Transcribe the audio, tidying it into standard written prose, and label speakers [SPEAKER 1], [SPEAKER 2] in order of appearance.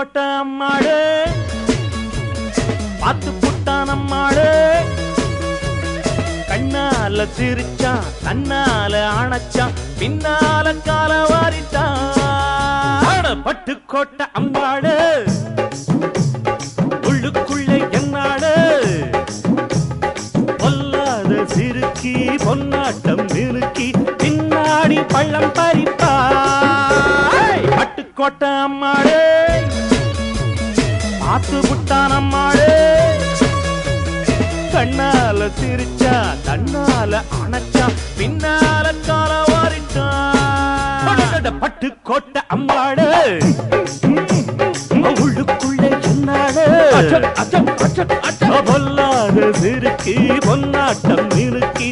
[SPEAKER 1] பட்டுக்கோட்டை அம்மாடு பார்த்து புட்டான் அம்மாடு கண்ணால சிரிச்சான் தன்னால அணைச்சான் பின்னால கால வாரிட்டான் பட்டுக்கோட்டை அம்மாடு உள்ளுக்குள்ளே என்னாடு பொல்லாத சிறுக்கி பொன்னாட்டம் நிறுக்கி பின்னாடி பள்ளம் பறிப்பா பட்டுக்கோட்டை அம்மாடு பார்த்து புட்டான் அம்மாடு கண்ணால சிரிச்சா தன்னால அணைச்சா பின்னால கால வாரிட்டான் பட்டுக்கோட்டை அம்மாடு உள்ளுக்குள்ளே என்னாடு பொல்லாத சிறுக்கி பொன்னாட்டம் நிறுக்கி